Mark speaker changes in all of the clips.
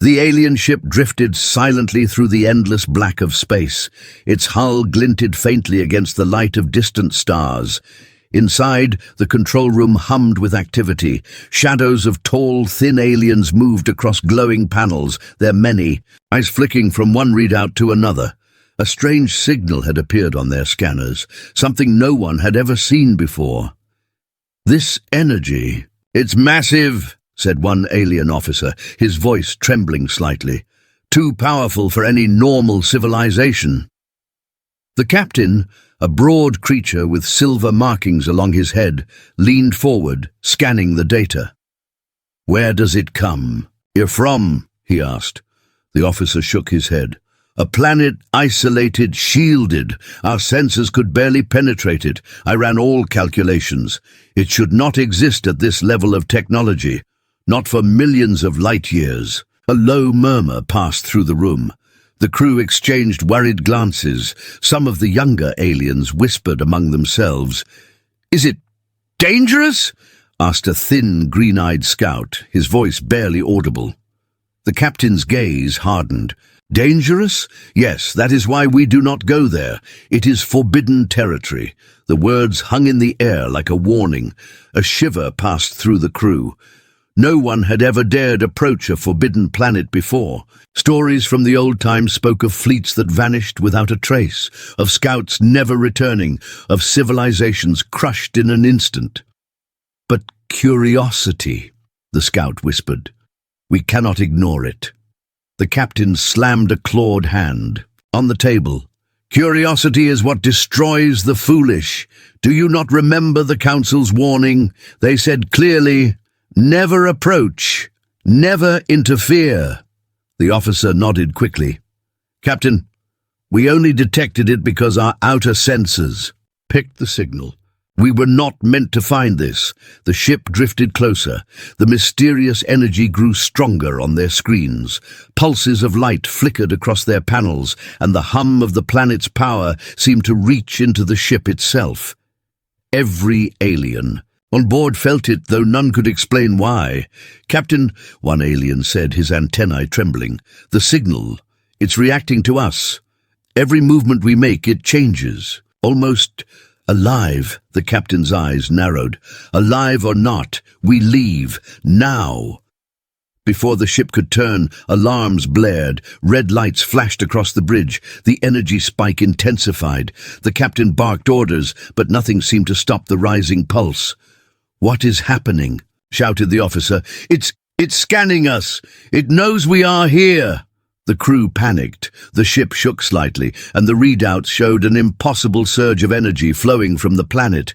Speaker 1: The alien ship drifted silently through the endless black of space. Its hull glinted faintly against the light of distant stars. Inside, the control room hummed with activity. Shadows of tall, thin aliens moved across glowing panels, their many, eyes flicking from one readout to another. A strange signal had appeared on their scanners, something no one had ever seen before. This energy, it's massive, said one alien officer, his voice trembling slightly. Too powerful for any normal civilization. The captain, a broad creature with silver markings along his head, leaned forward, scanning the data. Where does it come? You're from? He asked. The officer shook his head. A planet isolated, shielded. Our sensors could barely penetrate it. I ran all calculations. It should not exist at this level of technology. Not for millions of light years. A low murmur passed through the room. The crew exchanged worried glances. Some of the younger aliens whispered among themselves. "Is it dangerous?" asked a thin, green-eyed scout, his voice barely audible. The captain's gaze hardened. Dangerous? Yes, that is why we do not go there. It is forbidden territory. The words hung in the air like a warning. A shiver passed through the crew. No one had ever dared approach a forbidden planet before. Stories from the old times spoke of fleets that vanished without a trace, of scouts never returning, of civilizations crushed in an instant. But curiosity, the scout whispered. We cannot ignore it. The captain slammed a clawed hand on the table. Curiosity is what destroys the foolish. Do you not remember the council's warning? They said clearly, never approach, never interfere. The officer nodded quickly. Captain, we only detected it because our outer senses picked the signal. We were not meant to find this. The ship drifted closer. The mysterious energy grew stronger on their screens. Pulses of light flickered across their panels, and the hum of the planet's power seemed to reach into the ship itself. Every alien on board felt it, though none could explain why. Captain, one alien said, his antennae trembling, the signal, it's reacting to us. Every movement we make, it changes. Almost alive, the captain's eyes narrowed. Alive or not, we leave, now. Before the ship could turn, alarms blared. Red lights flashed across the bridge. The energy spike intensified. The captain barked orders, but nothing seemed to stop the rising pulse. What is happening? Shouted the officer. It's scanning us. It knows we are here. The crew panicked. The ship shook slightly, and the readouts showed an impossible surge of energy flowing from the planet.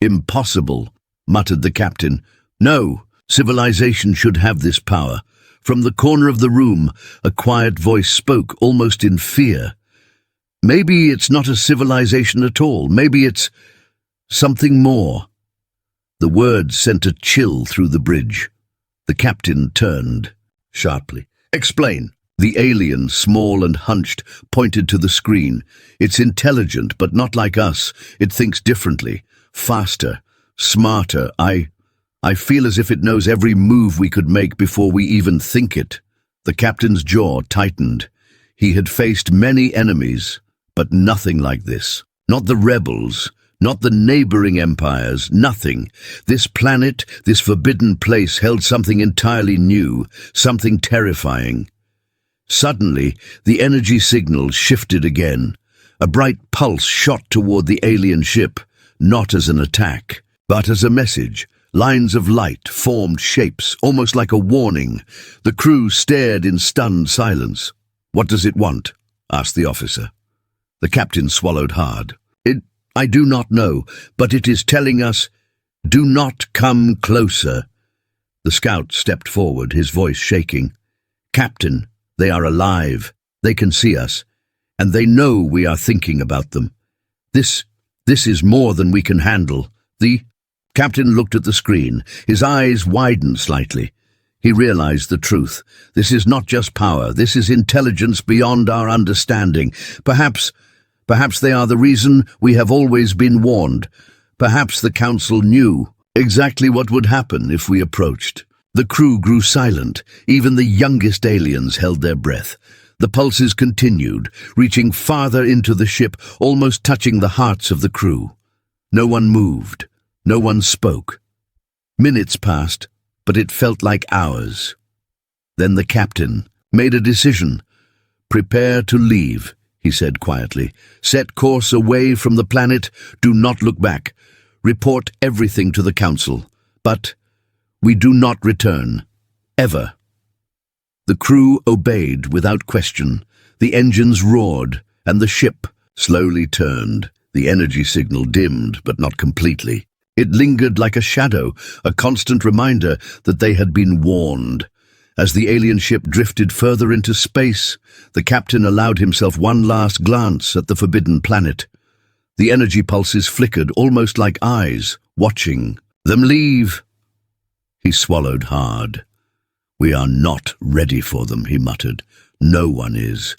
Speaker 1: Impossible, muttered the captain. No, civilization should have this power. From the corner of the room, a quiet voice spoke, almost in fear. Maybe it's not a civilization at all. Maybe it's something more. The words sent a chill through the bridge. The captain turned sharply. Explain. The alien, small and hunched, pointed to the screen. It's intelligent, but not like us. It thinks differently, faster, smarter. I feel as if it knows every move we could make before we even think it. The captain's jaw tightened. He had faced many enemies, but nothing like this. Not the rebels, not the neighboring empires, nothing. This planet, this forbidden place held something entirely new, something terrifying. Suddenly, the energy signals shifted again. A bright pulse shot toward the alien ship, not as an attack, but as a message. Lines of light formed shapes, almost like a warning. The crew stared in stunned silence. What does it want? Asked the officer. The captain swallowed hard. I do not know, but it is telling us, do not come closer. The scout stepped forward, his voice shaking. Captain, they are alive. They can see us, and they know we are thinking about them. This is more than we can handle. The captain looked at the screen. His eyes widened slightly. He realized the truth. This is not just power. This is intelligence beyond our understanding. Perhaps they are the reason we have always been warned. Perhaps the council knew exactly what would happen if we approached. The crew grew silent. Even the youngest aliens held their breath. The pulses continued, reaching farther into the ship, almost touching the hearts of the crew. No one moved. No one spoke. Minutes passed, but it felt like hours. Then the captain made a decision. "Prepare to leave," he said quietly. "Set course away from the planet. Do not look back. Report everything to the council. But we do not return. Ever." The crew obeyed without question. The engines roared, and the ship slowly turned. The energy signal dimmed, but not completely. It lingered like a shadow, a constant reminder that they had been warned. As the alien ship drifted further into space, the captain allowed himself one last glance at the forbidden planet. The energy pulses flickered, almost like eyes, watching them leave. He swallowed hard. "We are not ready for them," he muttered. "No one is.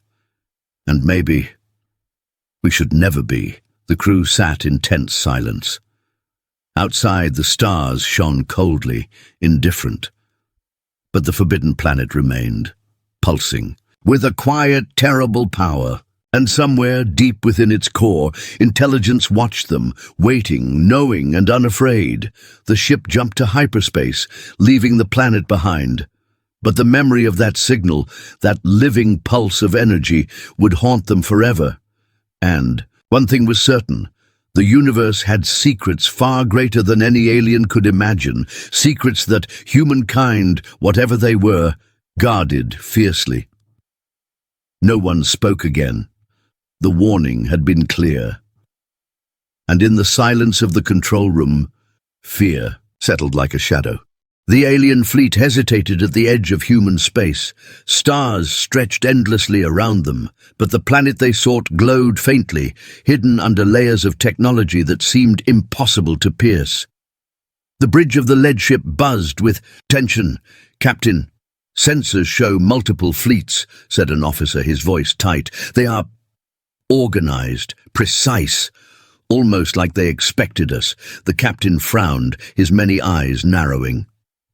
Speaker 1: And maybe we should never be." The crew sat in tense silence. Outside, the stars shone coldly, indifferent. But the forbidden planet remained, pulsing, with a quiet, terrible power. And somewhere, deep within its core, intelligence watched them, waiting, knowing, and unafraid. The ship jumped to hyperspace, leaving the planet behind. But the memory of that signal, that living pulse of energy, would haunt them forever. And one thing was certain: the universe had secrets far greater than any alien could imagine, secrets that humankind, whatever they were, guarded fiercely. No one spoke again. The warning had been clear. And in the silence of the control room, fear settled like a shadow. The alien fleet hesitated at the edge of human space. Stars stretched endlessly around them, but the planet they sought glowed faintly, hidden under layers of technology that seemed impossible to pierce. The bridge of the lead ship buzzed with tension. "Captain, sensors show multiple fleets," said an officer, his voice tight. "They are organized, precise, almost like they expected us." The captain frowned, his many eyes narrowing.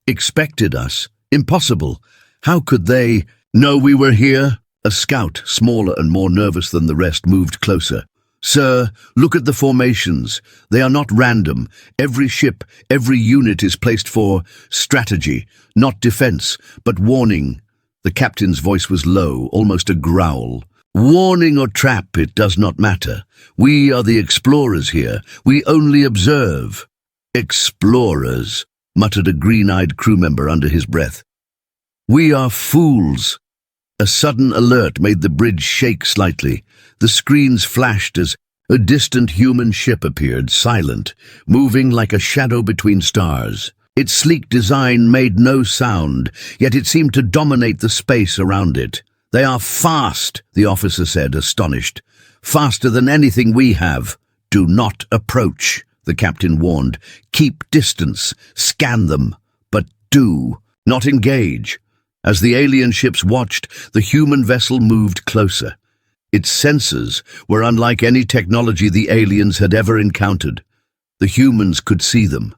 Speaker 1: "Expected us? Impossible. How could they know we were here?" A scout, smaller and more nervous than the rest, moved closer. "Sir, look at the formations. They are not random. Every ship, every unit is placed for strategy, not defense, but warning." The captain's voice was low, almost a growl. "Warning or trap, it does not matter. We are the explorers here. We only observe." "Explorers," muttered a green-eyed crew member under his breath. "We are fools." A sudden alert made the bridge shake slightly. The screens flashed as a distant human ship appeared, silent, moving like a shadow between stars. Its sleek design made no sound, yet it seemed to dominate the space around it. "They are fast," the officer said, astonished. "Faster than anything we have." "Do not approach," the captain warned. "Keep distance, scan them, but do not engage." As the alien ships watched, the human vessel moved closer. Its sensors were unlike any technology the aliens had ever encountered. The humans could see them.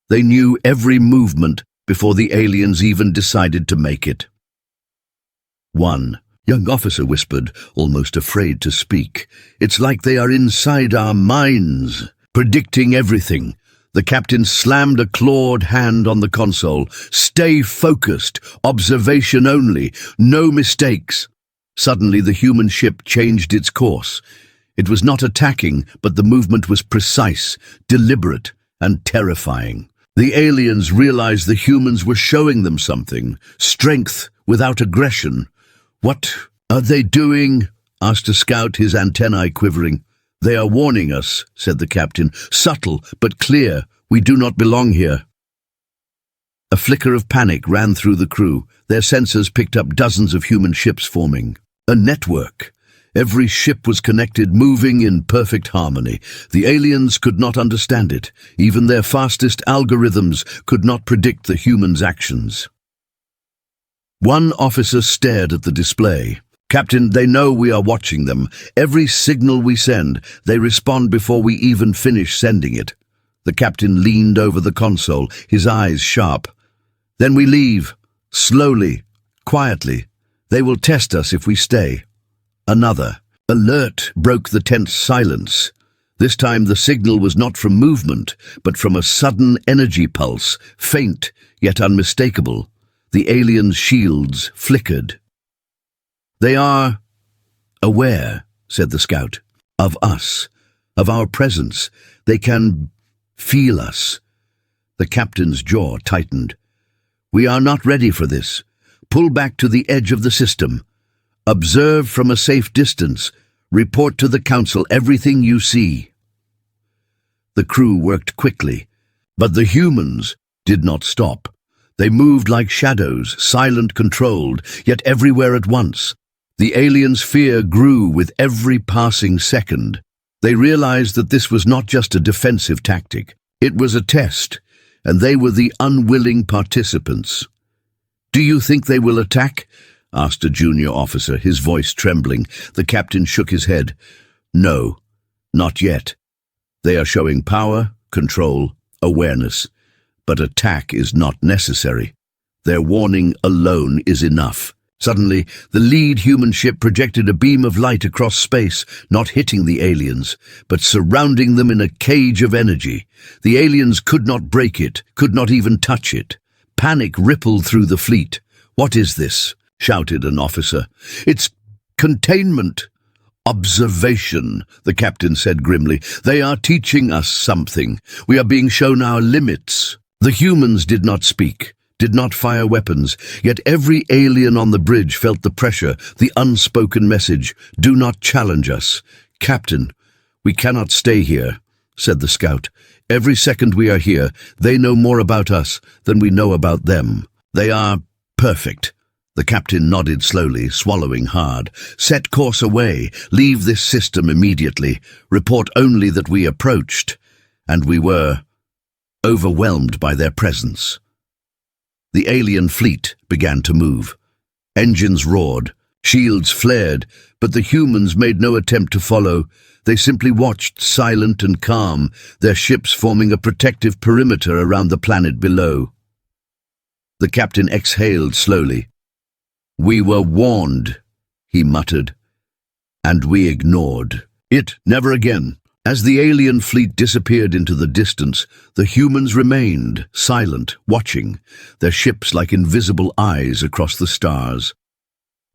Speaker 1: They knew every movement before the aliens even decided to make it. "One young officer whispered, almost afraid to speak. "It's like they are inside our minds, predicting everything." The captain slammed a clawed hand on the console. "Stay focused. Observation only. No mistakes." Suddenly the human ship changed its course. It was not attacking, but the movement was precise, deliberate, and terrifying. The aliens realized the humans were showing them something: strength without aggression. "What are they doing?" asked a scout, his antennae quivering. "They are warning us," said the captain. "Subtle, but clear. We do not belong here." A flicker of panic ran through the crew. Their sensors picked up dozens of human ships forming. A network. Every ship was connected, moving in perfect harmony. The aliens could not understand it. Even their fastest algorithms could not predict the humans' actions. One officer stared at the display. "Captain, they know we are watching them. Every signal we send, they respond before we even finish sending it." The captain leaned over the console, his eyes sharp. Then we leave, slowly, quietly. They will test us if we stay. Another alert broke the tense silence. This time the signal was not from movement, but from a sudden energy pulse, faint yet unmistakable. The aliens' shields flickered. "They are aware," said the scout, "of us, of our presence. They can feel us." The captain's jaw tightened. "We are not ready for this. Pull back to the edge of the system. Observe from a safe distance. Report to the council everything you see." The crew worked quickly, but the humans did not stop. They moved like shadows, silent, controlled, yet everywhere at once. The aliens' fear grew with every passing second. They realized that this was not just a defensive tactic. It was a test, and they were the unwilling participants. "Do you think they will attack?" asked a junior officer, his voice trembling. The captain shook his head. "No, not yet. They are showing power, control, awareness, but attack is not necessary. Their warning alone is enough." Suddenly, the lead human ship projected a beam of light across space, not hitting the aliens, but surrounding them in a cage of energy. The aliens could not break it, could not even touch it. Panic rippled through the fleet. "What is this?" shouted an officer. "It's containment." "Observation," the captain said grimly. "They are teaching us something. We are being shown our limits." The humans did not speak, did not fire weapons, yet every alien on the bridge felt the pressure, the unspoken message, "Do not challenge us." "Captain, we cannot stay here," said the scout. "Every second we are here, they know more about us than we know about them. They are perfect." The captain nodded slowly, swallowing hard. "Set course away. Leave this system immediately. Report only that we approached." And we were overwhelmed by their presence. The alien fleet began to move. Engines roared, shields flared, but the humans made no attempt to follow. They simply watched, silent and calm, their ships forming a protective perimeter around the planet below. The captain exhaled slowly. "We were warned," he muttered, "and we ignored it. Never again." As the alien fleet disappeared into the distance, the humans remained, silent, watching, their ships like invisible eyes across the stars.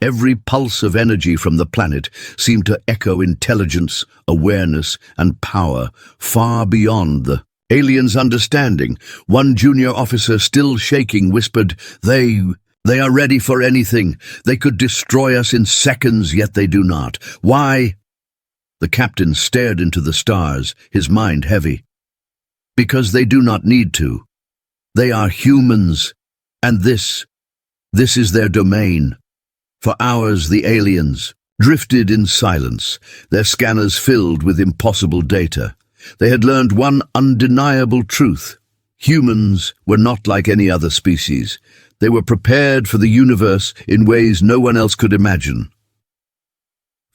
Speaker 1: Every pulse of energy from the planet seemed to echo intelligence, awareness, and power far beyond the aliens' understanding. One junior officer, still shaking, whispered, They are ready for anything. They could destroy us in seconds, yet they do not. Why?" The captain stared into the stars, his mind heavy. "Because they do not need to. They are humans, and this is their domain." For hours the aliens drifted in silence, their scanners filled with impossible data. They had learned one undeniable truth. Humans were not like any other species. They were prepared for the universe in ways no one else could imagine.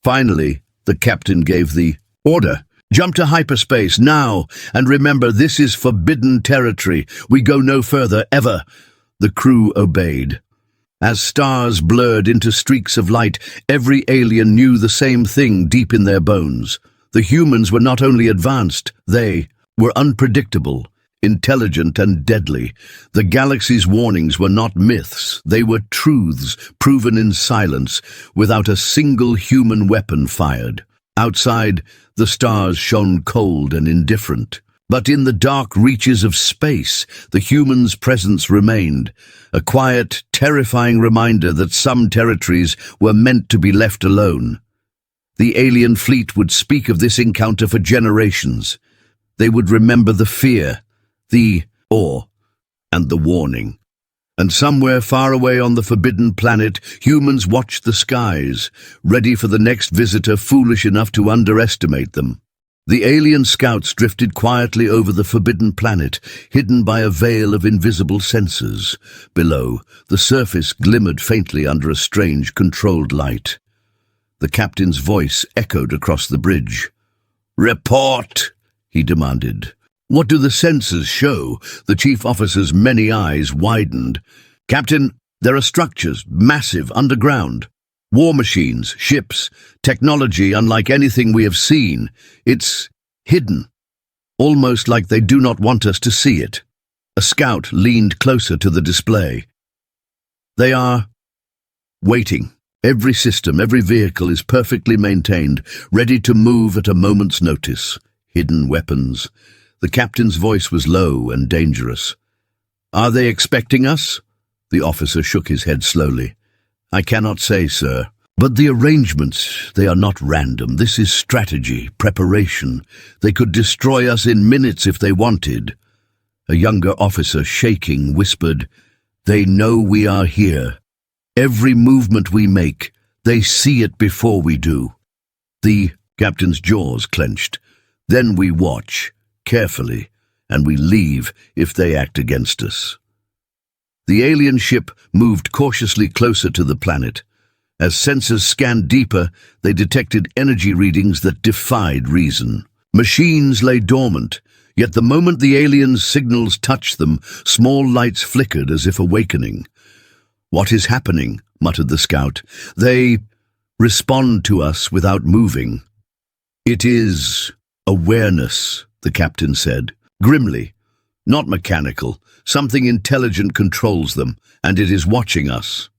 Speaker 1: Finally, the captain gave the order. "Jump to hyperspace, now, and remember, this is forbidden territory. We go no further, ever." The crew obeyed. As stars blurred into streaks of light, every alien knew the same thing deep in their bones. The humans were not only advanced, they were unpredictable, intelligent and deadly. The galaxy's warnings were not myths, they were truths proven in silence, without a single human weapon fired. Outside, the stars shone cold and indifferent. But in the dark reaches of space, the humans' presence remained, a quiet, terrifying reminder that some territories were meant to be left alone. The alien fleet would speak of this encounter for generations. They would remember the fear, the awe, and the warning. And somewhere far away on the forbidden planet, humans watched the skies, ready for the next visitor foolish enough to underestimate them. The alien scouts drifted quietly over the forbidden planet, hidden by a veil of invisible sensors. Below, the surface glimmered faintly under a strange, controlled light. The captain's voice echoed across the bridge. "Report!" he demanded. What do the sensors show? The chief officer's many eyes widened. Captain, there are structures, massive, underground. War machines, ships, technology unlike anything we have seen. It's hidden, almost like they do not want us to see it. A scout leaned closer to the display. They are waiting. Every system, every vehicle is perfectly maintained, ready to move at a moment's notice. Hidden weapons. The captain's voice was low and dangerous. Are they expecting us? The officer shook his head slowly. I cannot say, sir. But the arrangements, they are not random. This is strategy, preparation. They could destroy us in minutes if they wanted. A younger officer, shaking, whispered, They know we are here. Every movement we make, they see it before we do. The captain's jaws clenched. Then we watch, carefully, and we leave if they act against us. The alien ship moved cautiously closer to the planet. As sensors scanned deeper, they detected energy readings that defied reason. Machines lay dormant, yet the moment the aliens' signals touched them, small lights flickered as if awakening. What is happening? Muttered the scout. They respond to us without moving. It is awareness, the captain said, grimly. Not mechanical. Something intelligent controls them, and it is watching us.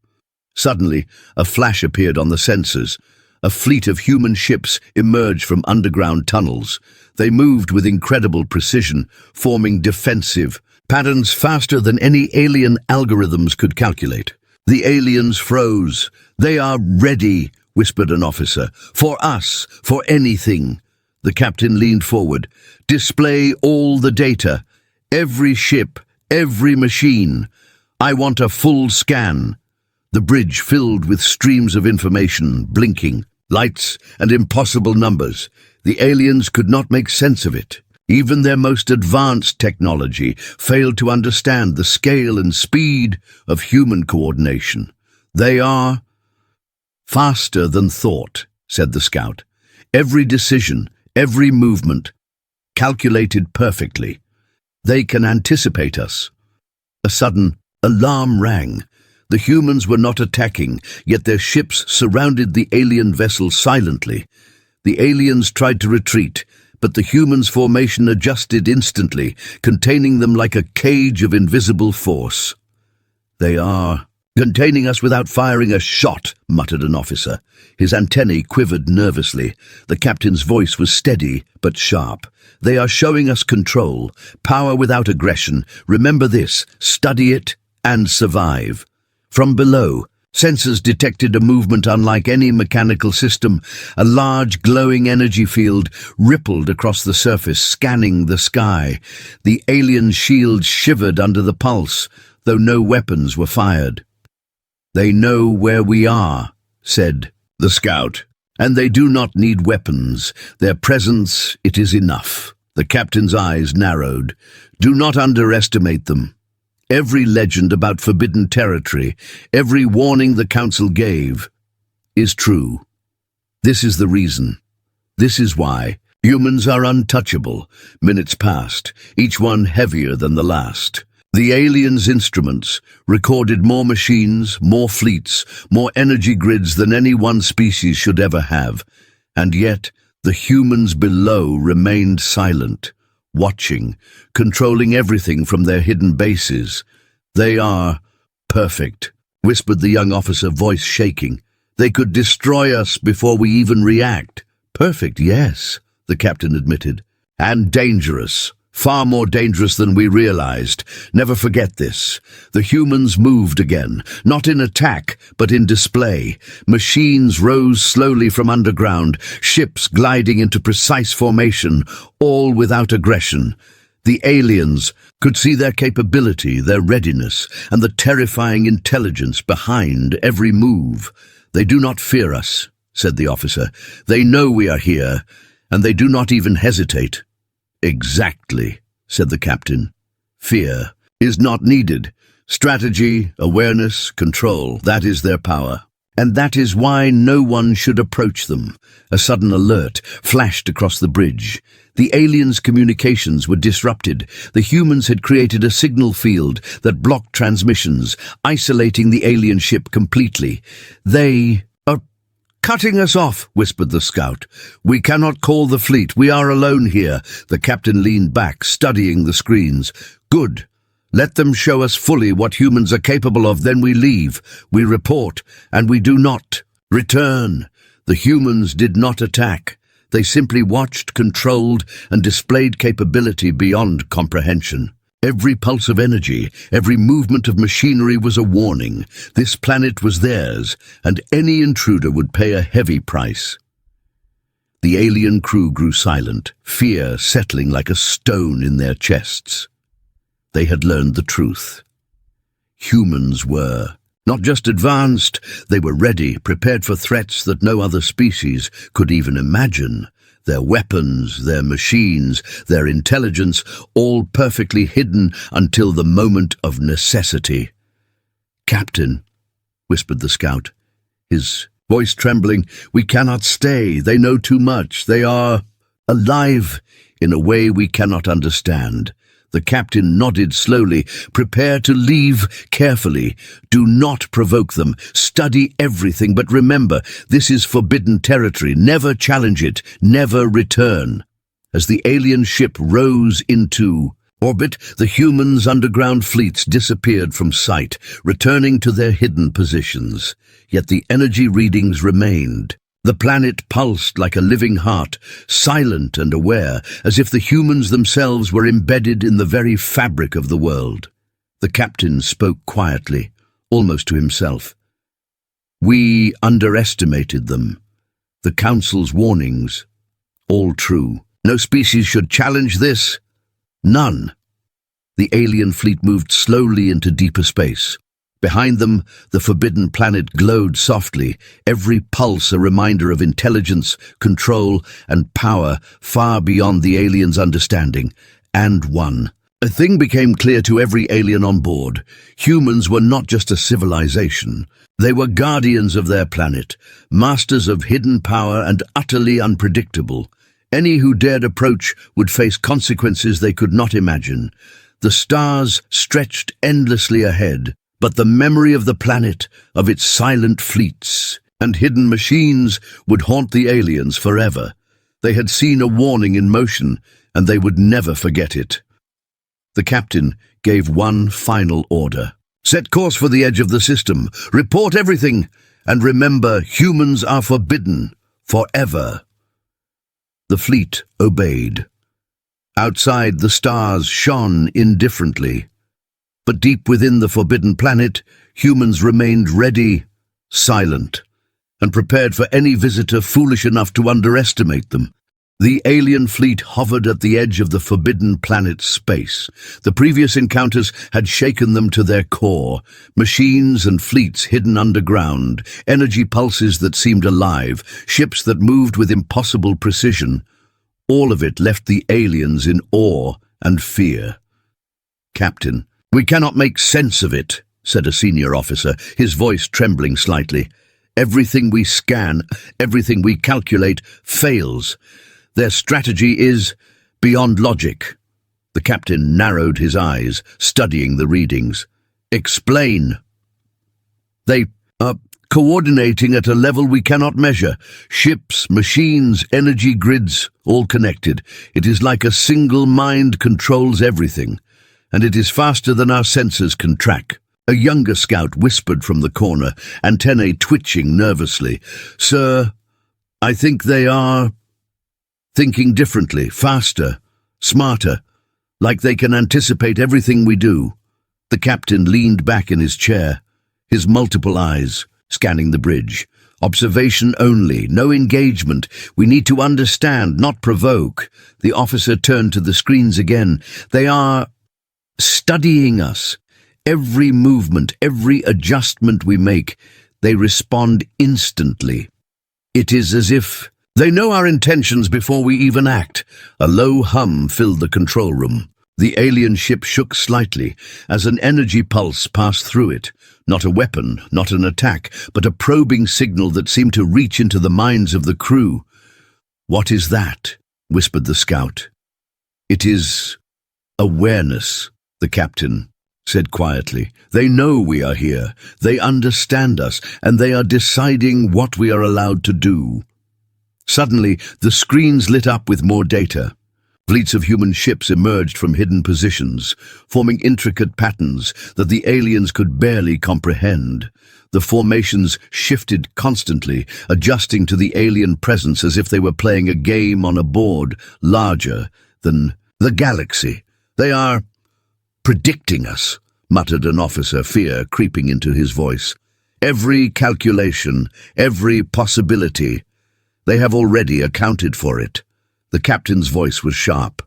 Speaker 1: Suddenly, a flash appeared on the sensors. A fleet of human ships emerged from underground tunnels. They moved with incredible precision, forming defensive patterns faster than any alien algorithms could calculate. The aliens froze. They are ready, whispered an officer. For us, for anything. The captain leaned forward. Display all the data. Every ship, every machine. I want a full scan. The bridge filled with streams of information, blinking, lights and impossible numbers. The aliens could not make sense of it. Even their most advanced technology failed to understand the scale and speed of human coordination. They are faster than thought, said the scout. Every decision, every movement, calculated perfectly. They can anticipate us. A sudden alarm rang. The humans were not attacking, yet their ships surrounded the alien vessel silently. The aliens tried to retreat, but the humans' formation adjusted instantly, containing them like a cage of invisible force. They are containing us without firing a shot, muttered an officer. His antennae quivered nervously. The captain's voice was steady but sharp. They are showing us control, power without aggression. Remember this, study it, and survive. From below, sensors detected a movement unlike any mechanical system. A large glowing energy field rippled across the surface, scanning the sky. The alien shield shivered under the pulse, though no weapons were fired. They know where we are, said the scout, and they do not need weapons. Their presence, it is enough. The captain's eyes narrowed. Do not underestimate them. Every legend about forbidden territory, every warning the council gave, is true. This is the reason. This is why. Humans are untouchable. Minutes passed, each one heavier than the last. The aliens' instruments recorded more machines, more fleets, more energy grids than any one species should ever have. And yet, the humans below remained silent, watching, controlling everything from their hidden bases. They are perfect, whispered the young officer, voice shaking. They could destroy us before we even react. Perfect, yes, the captain admitted. And dangerous. Far more dangerous than we realized. Never forget this. The humans moved again, not in attack, but in display. Machines rose slowly from underground, ships gliding into precise formation, all without aggression. The aliens could see their capability, their readiness, and the terrifying intelligence behind every move. They do not fear us, said the officer. They know we are here, and they do not even hesitate. Exactly, said the captain. Fear is not needed. Strategy, awareness, control, that is their power. And that is why no one should approach them. A sudden alert flashed across the bridge. The aliens' communications were disrupted. The humans had created a signal field that blocked transmissions, isolating the alien ship completely. "They are cutting us off," whispered the scout. "We cannot call the fleet. We are alone here." The captain leaned back, studying the screens. "Good. Let them show us fully what humans are capable of, then we leave. We report, and we do not return." The humans did not attack. They simply watched, controlled, and displayed capability beyond comprehension. Every pulse of energy, every movement of machinery was a warning. This planet was theirs, and any intruder would pay a heavy price. The alien crew grew silent, fear settling like a stone in their chests. They had learned the truth. Humans were not just advanced, they were ready, prepared for threats that no other species could even imagine. Their weapons, their machines, their intelligence, all perfectly hidden until the moment of necessity. "Captain," whispered the scout, his voice trembling, "we cannot stay. They know too much. They are alive in a way we cannot understand." The captain nodded slowly. "Prepare to leave carefully. Do not provoke them. Study everything, but remember, this is forbidden territory. Never challenge it. Never return." As the alien ship rose into orbit, the humans' underground fleets disappeared from sight, returning to their hidden positions. Yet the energy readings remained. The planet pulsed like a living heart, silent and aware, as if the humans themselves were embedded in the very fabric of the world. The captain spoke quietly, almost to himself. "We underestimated them. The Council's warnings, all true. No species should challenge this. None." The alien fleet moved slowly into deeper space. Behind them, the forbidden planet glowed softly, every pulse a reminder of intelligence, control, and power far beyond the aliens' understanding. And one. A thing became clear to every alien on board. Humans were not just a civilization. They were guardians of their planet, masters of hidden power and utterly unpredictable. Any who dared approach would face consequences they could not imagine. The stars stretched endlessly ahead, but the memory of the planet, of its silent fleets and hidden machines, would haunt the aliens forever. They had seen a warning in motion, and they would never forget it. The captain gave one final order. "Set course for the edge of the system. Report everything, and remember, humans are forbidden forever." The fleet obeyed. Outside, the stars shone indifferently. But deep within the forbidden planet, humans remained ready, silent, and prepared for any visitor foolish enough to underestimate them. The alien fleet hovered at the edge of the forbidden planet's space. The previous encounters had shaken them to their core. Machines and fleets hidden underground, energy pulses that seemed alive, ships that moved with impossible precision. All of it left the aliens in awe and fear. "Captain, we cannot make sense of it," said a senior officer, his voice trembling slightly. "Everything we scan, everything we calculate, fails. Their strategy is beyond logic." The captain narrowed his eyes, studying the readings. "Explain." "They are coordinating at a level we cannot measure. Ships, machines, energy grids, all connected. It is like a single mind controls everything. And it is faster than our sensors can track." A younger scout whispered from the corner, antennae twitching nervously. "Sir, I think they are thinking differently, faster, smarter, like they can anticipate everything we do." The captain leaned back in his chair, his multiple eyes scanning the bridge. "Observation only, no engagement. We need to understand, not provoke." The officer turned to the screens again. "They are studying us. Every movement, every adjustment we make, they respond instantly. It is as if they know our intentions before we even act." A low hum filled the control room. The alien ship shook slightly as an energy pulse passed through it. Not a weapon, not an attack, but a probing signal that seemed to reach into the minds of the crew. "What is that?" whispered the scout. "It is awareness," the captain said quietly. "They know we are here, they understand us, and they are deciding what we are allowed to do." Suddenly, the screens lit up with more data. Fleets of human ships emerged from hidden positions, forming intricate patterns that the aliens could barely comprehend. The formations shifted constantly, adjusting to the alien presence as if they were playing a game on a board larger than the galaxy. "They are predicting us," muttered an officer, fear creeping into his voice. "Every calculation, every possibility. They have already accounted for it." The captain's voice was sharp.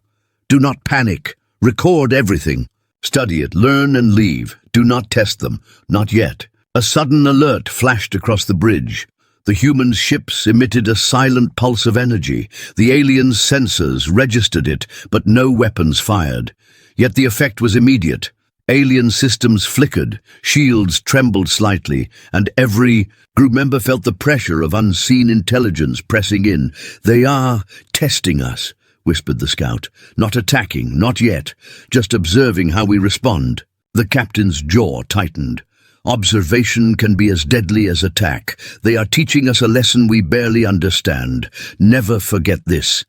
Speaker 1: "Do not panic. Record everything. Study it, learn and leave. Do not test them. Not yet." A sudden alert flashed across the bridge. The human ships emitted a silent pulse of energy. The aliens' sensors registered it, but no weapons fired. Yet the effect was immediate. Alien systems flickered, shields trembled slightly, and every crew member felt the pressure of unseen intelligence pressing in. "They are testing us," whispered the scout. "Not attacking, not yet, just observing how we respond." The captain's jaw tightened. "Observation can be as deadly as attack. They are teaching us a lesson we barely understand. Never forget this."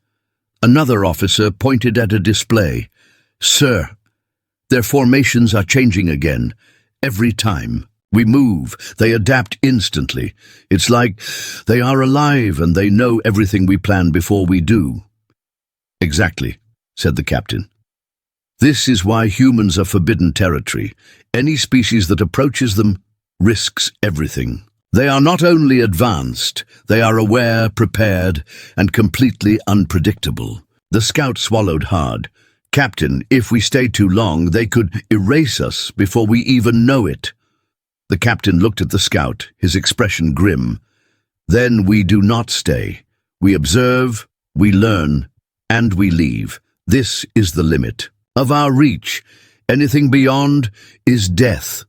Speaker 1: Another officer pointed at a display. "Sir, their formations are changing again. Every time we move, they adapt instantly. It's like they are alive and they know everything we plan before we do." "Exactly," said the captain. "This is why humans are forbidden territory. Any species that approaches them risks everything. They are not only advanced, they are aware, prepared, and completely unpredictable." The scout swallowed hard. "Captain, if we stay too long, they could erase us before we even know it." The captain looked at the scout, his expression grim. "Then we do not stay. We observe, we learn, and we leave. This is the limit of our reach. Anything beyond is death."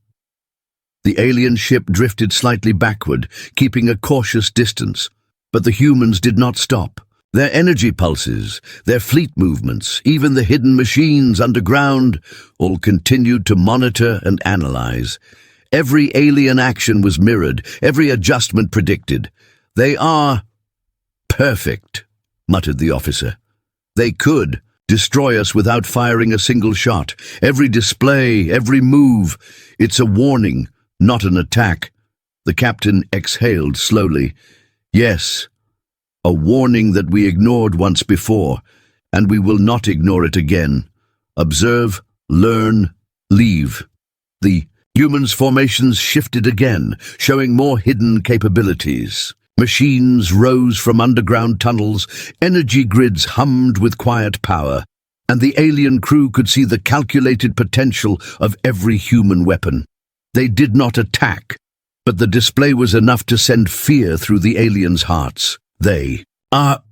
Speaker 1: The alien ship drifted slightly backward, keeping a cautious distance. But the humans did not stop. Their energy pulses, their fleet movements, even the hidden machines underground, all continued to monitor and analyze. Every alien action was mirrored, every adjustment predicted. "They are perfect," muttered the officer. "They could destroy us without firing a single shot. Every display, every move. It's a warning, not an attack." The captain exhaled slowly. "Yes, a warning that we ignored once before, and we will not ignore it again. Observe, learn, leave." The humans' formations shifted again, showing more hidden capabilities. Machines rose from underground tunnels, energy grids hummed with quiet power, and the alien crew could see the calculated potential of every human weapon. They did not attack, but the display was enough to send fear through the aliens' hearts. "They are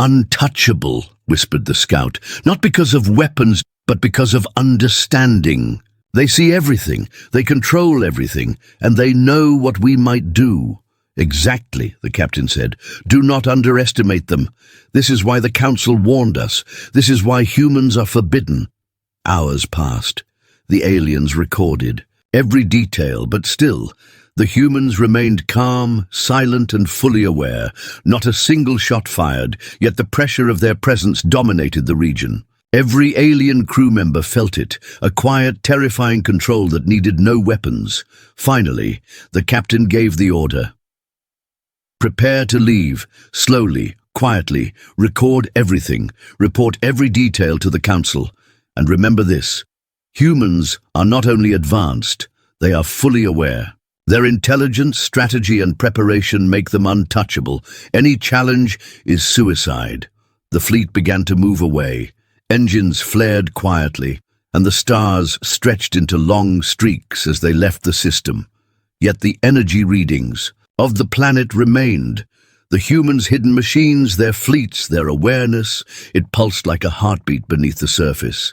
Speaker 1: untouchable," whispered the scout, "not because of weapons, but because of understanding. They see everything, they control everything, and they know what we might do." "Exactly," the captain said. "Do not underestimate them. This is why the council warned us. This is why humans are forbidden." Hours passed. The aliens recorded every detail, but still, the humans remained calm, silent, and fully aware. Not a single shot fired, yet the pressure of their presence dominated the region. Every alien crew member felt it, a quiet, terrifying control that needed no weapons. Finally, the captain gave the order. "Prepare to leave. Slowly, quietly, record everything. Report every detail to the council. And remember this, humans are not only advanced, they are fully aware. Their intelligence, strategy, and preparation make them untouchable. Any challenge is suicide." The fleet began to move away. Engines flared quietly, and the stars stretched into long streaks as they left the system. Yet the energy readings of the planet remained. The humans' hidden machines, their fleets, their awareness, it pulsed like a heartbeat beneath the surface.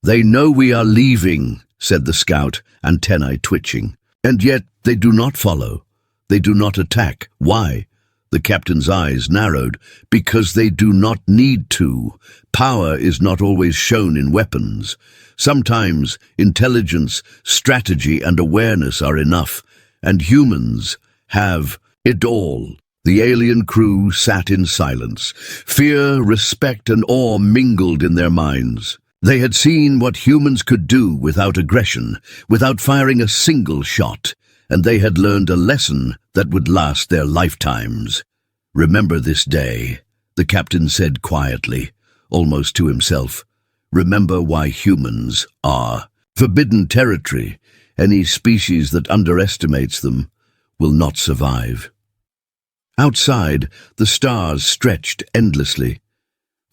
Speaker 1: They know we are leaving, said the scout, antennae twitching. And yet they do not follow. They do not attack. Why? The captain's eyes narrowed. Because they do not need to. Power is not always shown in weapons. Sometimes intelligence, strategy, and awareness are enough, and humans have it all. The alien crew sat in silence. Fear, respect, and awe mingled in their minds. They had seen what humans could do without aggression, without firing a single shot, and they had learned a lesson that would last their lifetimes. Remember this day, the captain said quietly, almost to himself. Remember why humans are forbidden territory. Any species that underestimates them will not survive. Outside, the stars stretched endlessly.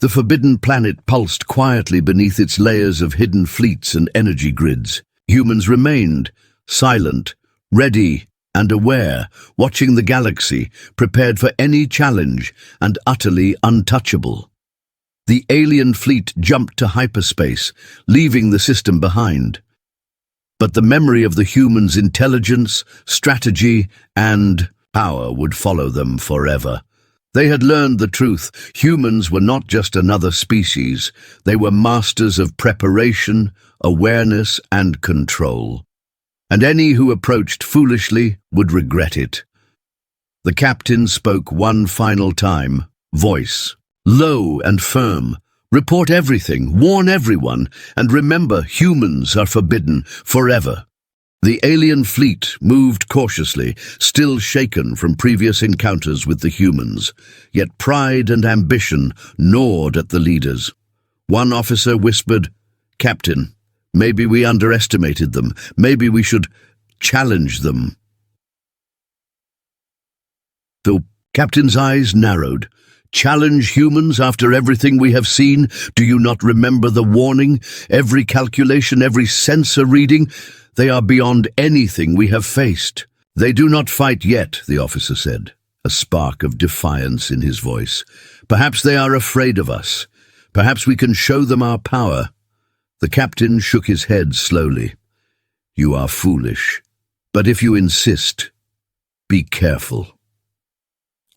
Speaker 1: The forbidden planet pulsed quietly beneath its layers of hidden fleets and energy grids. Humans remained, silent, ready and aware, watching the galaxy, prepared for any challenge and utterly untouchable. The alien fleet jumped to hyperspace, leaving the system behind. But the memory of the humans' intelligence, strategy, and power would follow them forever. They had learned the truth. Humans were not just another species. They were masters of preparation, awareness, and control. And any who approached foolishly would regret it. The captain spoke one final time, voice low and firm. Report everything, warn everyone, and remember, humans are forbidden forever. The alien fleet moved cautiously, still shaken from previous encounters with the humans, yet pride and ambition gnawed at the leaders. One officer whispered, "Captain, maybe we underestimated them. Maybe we should challenge them." The captain's eyes narrowed. Challenge humans after everything we have seen? Do you not remember the warning? Every calculation, every sensor reading? They are beyond anything we have faced. They do not fight yet, the officer said, a spark of defiance in his voice. Perhaps they are afraid of us. Perhaps we can show them our power. The captain shook his head slowly. You are foolish. But if you insist, be careful.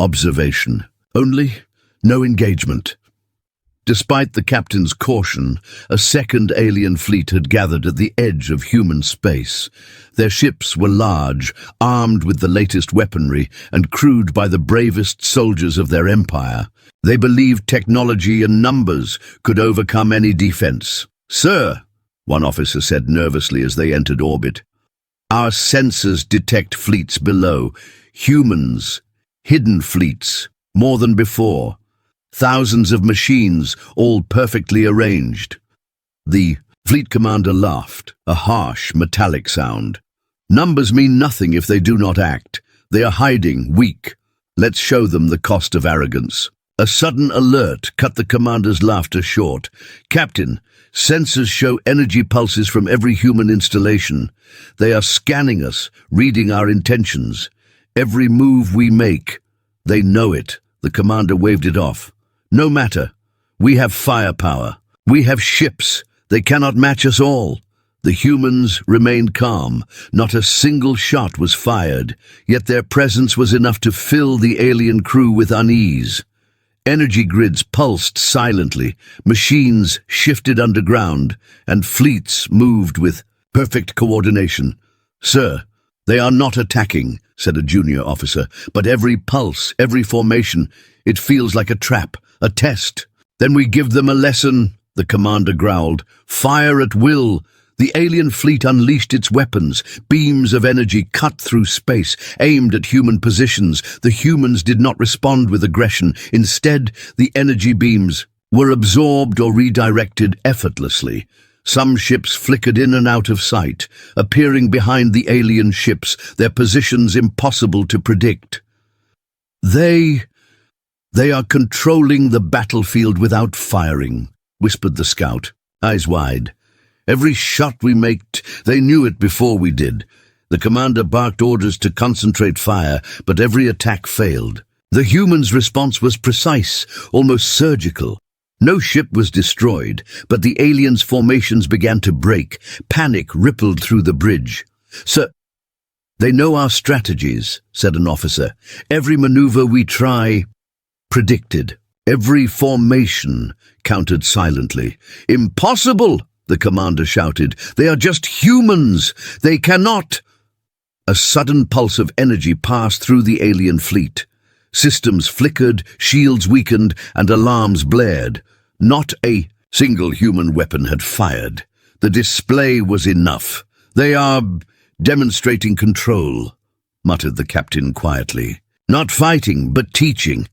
Speaker 1: Observation. Only no engagement. Despite the captain's caution, a second alien fleet had gathered at the edge of human space. Their ships were large, armed with the latest weaponry, and crewed by the bravest soldiers of their empire. They believed technology and numbers could overcome any defense. "Sir," one officer said nervously as they entered orbit, "our sensors detect fleets below. Humans, hidden fleets, more than before. Thousands of machines, all perfectly arranged." The fleet commander laughed, a harsh, metallic sound. "Numbers mean nothing if they do not act. They are hiding, weak. Let's show them the cost of arrogance." A sudden alert cut the commander's laughter short. "Captain, sensors show energy pulses from every human installation. They are scanning us, reading our intentions. Every move we make, they know it." The commander waved it off. "No matter. We have firepower. We have ships. They cannot match us all." The humans remained calm. Not a single shot was fired, yet their presence was enough to fill the alien crew with unease. Energy grids pulsed silently, machines shifted underground, and fleets moved with perfect coordination. "Sir, they are not attacking," said a junior officer, "but every pulse, every formation, it feels like a trap, a test." "Then we give them a lesson," the commander growled. "Fire at will." The alien fleet unleashed its weapons. Beams of energy cut through space, aimed at human positions. The humans did not respond with aggression. Instead, the energy beams were absorbed or redirected effortlessly. Some ships flickered in and out of sight, appearing behind the alien ships, their positions impossible to predict. They are controlling the battlefield without firing," whispered the scout, eyes wide. "Every shot we make, they knew it before we did." The commander barked orders to concentrate fire, but every attack failed. The humans' response was precise, almost surgical. No ship was destroyed, but the aliens' formations began to break. Panic rippled through the bridge. "Sir, they know our strategies," said an officer. "Every maneuver we try, predicted. Every formation," countered silently. "Impossible!" the commander shouted. "They are just humans. They cannot—" A sudden pulse of energy passed through the alien fleet. Systems flickered, shields weakened, and alarms blared. Not a single human weapon had fired. The display was enough. "They are demonstrating control," muttered the captain quietly. "Not fighting, but teaching.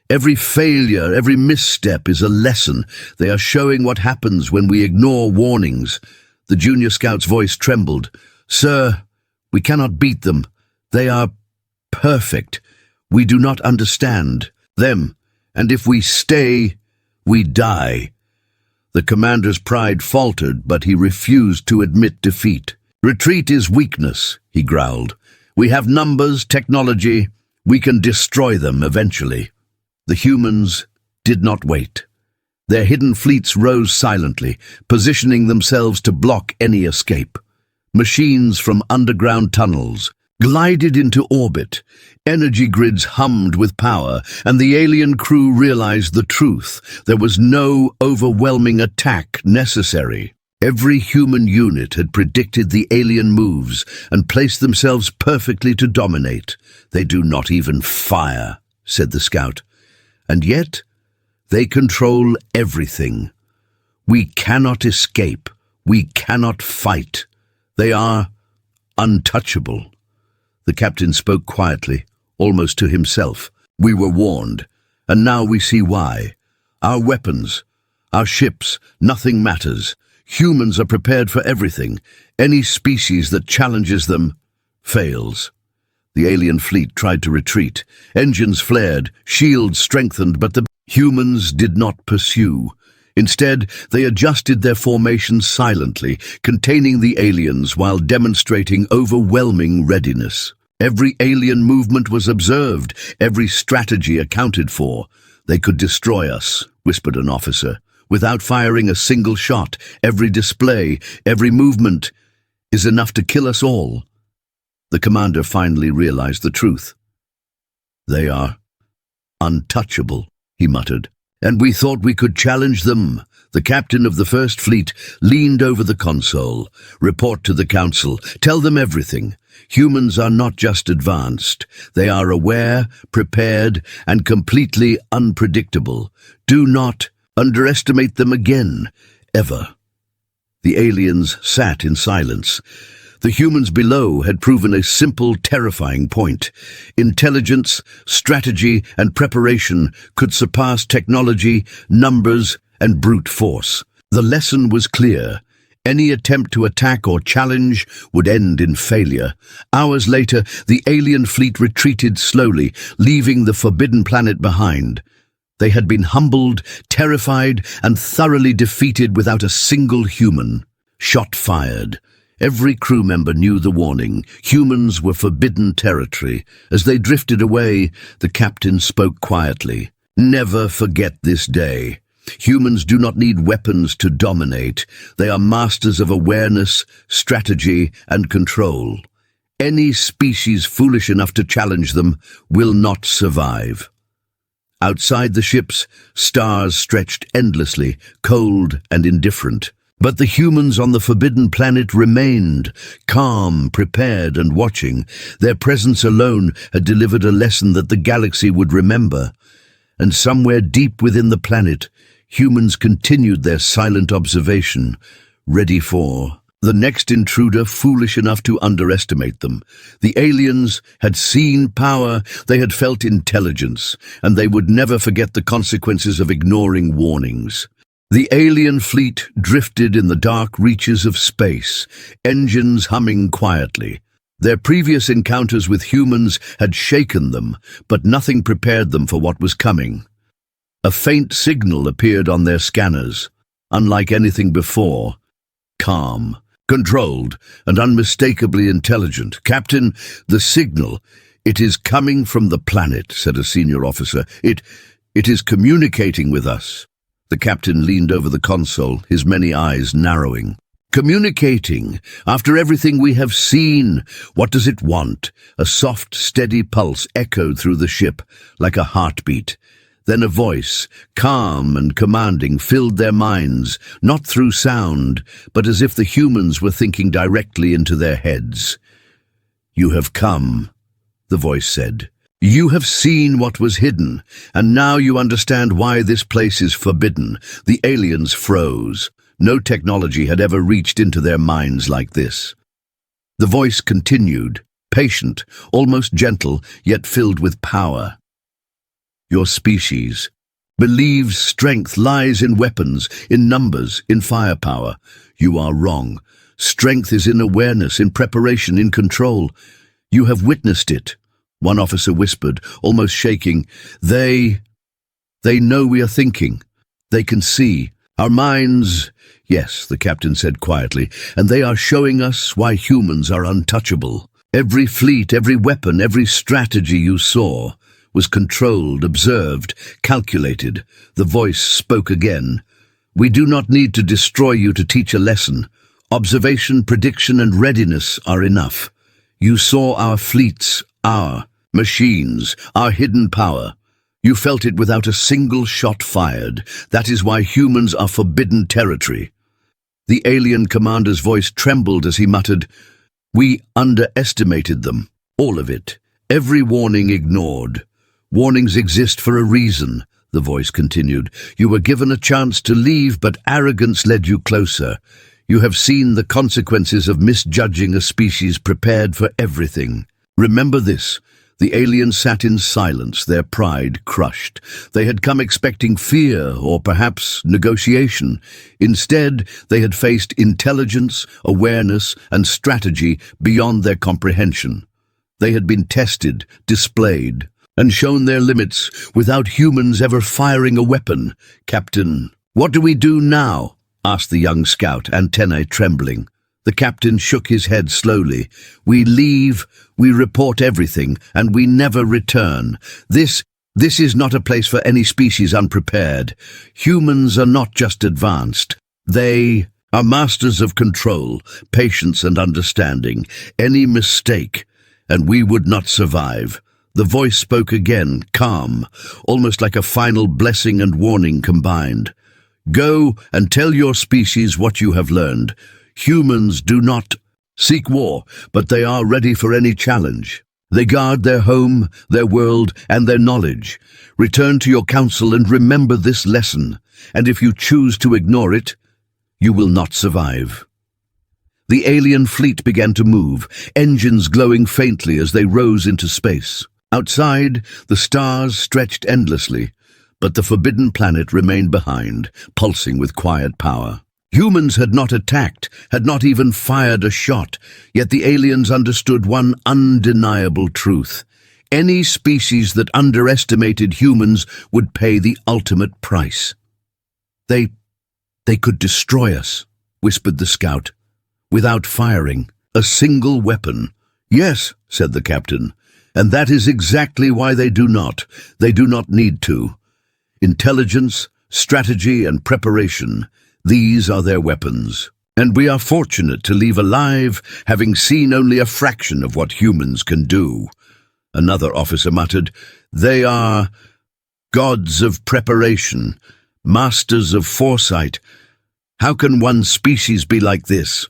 Speaker 1: Every failure, every misstep is a lesson. They are showing what happens when we ignore warnings." The junior scout's voice trembled. "Sir, we cannot beat them. They are perfect. We do not understand them, and if we stay, we die." The commander's pride faltered, but he refused to admit defeat. "Retreat is weakness," he growled. "We have numbers, technology. We can destroy them eventually." The humans did not wait. Their hidden fleets rose silently, positioning themselves to block any escape. Machines from underground tunnels glided into orbit. Energy grids hummed with power, and the alien crew realized the truth. There was no overwhelming attack necessary. Every human unit had predicted the alien moves and placed themselves perfectly to dominate. "They do not even fire," said the scout. "And yet, they control everything. We cannot escape. We cannot fight. They are untouchable." The captain spoke quietly, almost to himself. "We were warned, and now we see why. Our weapons, our ships, nothing matters. Humans are prepared for everything. Any species that challenges them fails." The alien fleet tried to retreat. Engines flared, shields strengthened, but the humans did not pursue. Instead, they adjusted their formation silently, containing the aliens while demonstrating overwhelming readiness. Every alien movement was observed, every strategy accounted for. "They could destroy us," whispered an officer, "without firing a single shot. Every display, every movement is enough to kill us all." The commander finally realized the truth. "They are untouchable," he muttered. "And we thought we could challenge them." The captain of the First Fleet leaned over the console. "Report to the council. Tell them everything. Humans are not just advanced. They are aware, prepared, and completely unpredictable. Do not underestimate them again, ever." The aliens sat in silence. The humans below had proven a simple, terrifying point. Intelligence, strategy, and preparation could surpass technology, numbers, and brute force. The lesson was clear. Any attempt to attack or challenge would end in failure. Hours later, the alien fleet retreated slowly, leaving the forbidden planet behind. They had been humbled, terrified, and thoroughly defeated without a single human. Shot fired. Every crew member knew the warning. Humans were forbidden territory. As they drifted away, the captain spoke quietly. "Never forget this day. Humans do not need weapons to dominate. They are masters of awareness, strategy, and control. Any species foolish enough to challenge them will not survive." Outside the ships, stars stretched endlessly, cold and indifferent. But the humans on the forbidden planet remained, calm, prepared, and watching. Their presence alone had delivered a lesson that the galaxy would remember. And somewhere deep within the planet, humans continued their silent observation, ready for the next intruder foolish enough to underestimate them. The aliens had seen power, they had felt intelligence, and they would never forget the consequences of ignoring warnings. The alien fleet drifted in the dark reaches of space, engines humming quietly. Their previous encounters with humans had shaken them, but nothing prepared them for what was coming. A faint signal appeared on their scanners, unlike anything before. Calm, controlled, and unmistakably intelligent. "Captain, the signal, it is coming from the planet," said a senior officer. It is communicating with us." The captain leaned over the console, his many eyes narrowing. Communicating. After everything we have seen, what does it want? A soft, steady pulse echoed through the ship, like a heartbeat. Then a voice, calm and commanding, filled their minds, not through sound, but as if the humans were thinking directly into their heads. "You have come," the voice said. "You have seen what was hidden, and now you understand why this place is forbidden." The aliens froze. No technology had ever reached into their minds like this. The voice continued, patient, almost gentle, yet filled with power. "Your species believes strength lies in weapons, in numbers, in firepower. You are wrong. Strength is in awareness, in preparation, in control. You have witnessed it," one officer whispered, almost shaking. They know we are thinking. They can see. Our minds." "Yes," the captain said quietly, "and they are showing us why humans are untouchable. Every fleet, every weapon, every strategy you saw was controlled, observed, calculated." The voice spoke again. "We do not need to destroy you to teach a lesson. Observation, prediction, and readiness are enough. You saw our fleets, our machines, our hidden power. You felt it without a single shot fired. That is why humans are forbidden territory." The alien commander's voice trembled as he muttered, "We underestimated them. All of it. Every warning ignored. Warnings exist for a reason," the voice continued. "You were given a chance to leave, but arrogance led you closer. You have seen the consequences of misjudging a species prepared for everything. Remember this." The aliens sat in silence, their pride crushed. They had come expecting fear or perhaps negotiation. Instead, they had faced intelligence, awareness, and strategy beyond their comprehension. They had been tested, displayed, and shown their limits without humans ever firing a weapon. "Captain, what do we do now?" asked the young scout, antennae trembling. The captain shook his head slowly. "We leave, we report everything, and we never return. This is not a place for any species unprepared. Humans are not just advanced. They are masters of control, patience, and understanding. Any mistake, and we would not survive." The voice spoke again, calm, almost like a final blessing and warning combined. "Go and tell your species what you have learned. Humans do not seek war, but they are ready for any challenge. They guard their home, their world, and their knowledge. Return to your council and remember this lesson, and if you choose to ignore it, you will not survive." The alien fleet began to move, engines glowing faintly as they rose into space. Outside, the stars stretched endlessly, but the forbidden planet remained behind, pulsing with quiet power. Humans had not attacked, had not even fired a shot, yet the aliens understood one undeniable truth. Any species that underestimated humans would pay the ultimate price. They could destroy us," whispered the scout, "without firing a single weapon." "Yes," said the captain, "and that is exactly why they do not. They do not need to. Intelligence, strategy, and preparation, these are their weapons. And we are fortunate to leave alive, having seen only a fraction of what humans can do." Another officer muttered, "They are gods of preparation, masters of foresight. How can one species be like this?"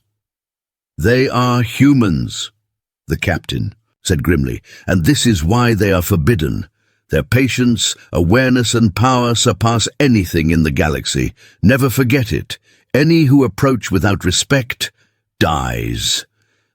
Speaker 1: "They are humans," the captain said grimly, "and this is why they are forbidden. Their patience, awareness, and power surpass anything in the galaxy. Never forget it. Any who approach without respect dies."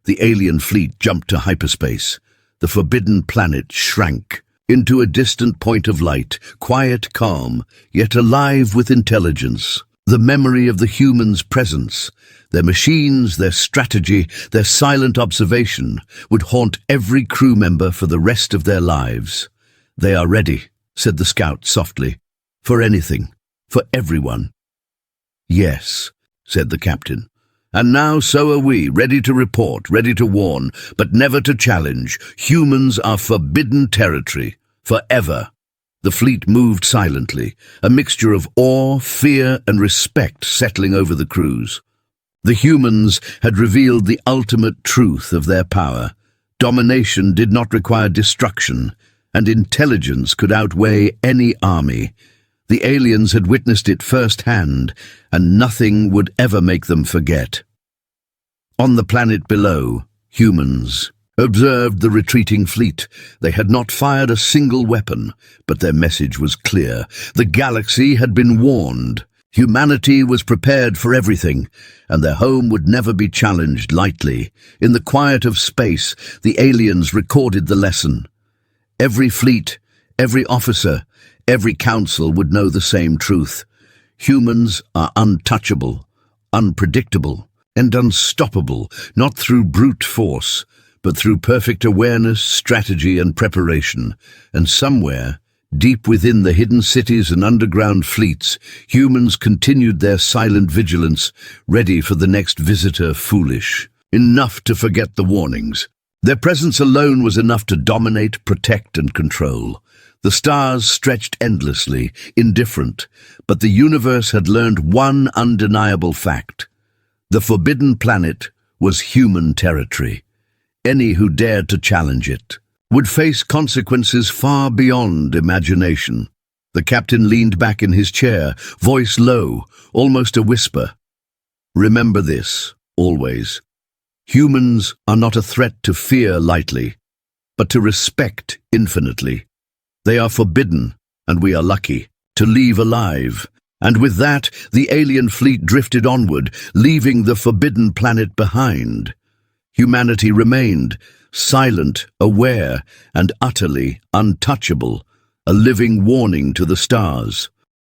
Speaker 1: The alien fleet jumped to hyperspace. The forbidden planet shrank into a distant point of light, quiet, calm, yet alive with intelligence. The memory of the humans' presence, their machines, their strategy, their silent observation would haunt every crew member for the rest of their lives. "They are ready," said the scout softly, "for anything, for everyone." "Yes," said the captain, "and now so are we, ready to report, ready to warn, but never to challenge. Humans are forbidden territory, forever." The fleet moved silently, a mixture of awe, fear, and respect settling over the crews. The humans had revealed the ultimate truth of their power. Domination did not require destruction, and intelligence could outweigh any army. The aliens had witnessed it firsthand, and nothing would ever make them forget. On the planet below, humans observed the retreating fleet. They had not fired a single weapon, but their message was clear. The galaxy had been warned. Humanity was prepared for everything, and their home would never be challenged lightly. In the quiet of space, the aliens recorded the lesson. Every fleet, every officer, every council would know the same truth. Humans are untouchable, unpredictable, and unstoppable, not through brute force, but through perfect awareness, strategy, and preparation. And somewhere, deep within the hidden cities and underground fleets, humans continued their silent vigilance, ready for the next visitor, foolish enough to forget the warnings. Their presence alone was enough to dominate, protect, and control. The stars stretched endlessly, indifferent, but the universe had learned one undeniable fact. The forbidden planet was human territory. Any who dared to challenge it would face consequences far beyond imagination. The captain leaned back in his chair, voice low, almost a whisper. Remember this, always. Humans are not a threat to fear lightly, but to respect infinitely. They are forbidden, and we are lucky to leave alive. And with that, the alien fleet drifted onward, leaving the forbidden planet behind. Humanity remained, silent, aware, and utterly untouchable, a living warning to the stars.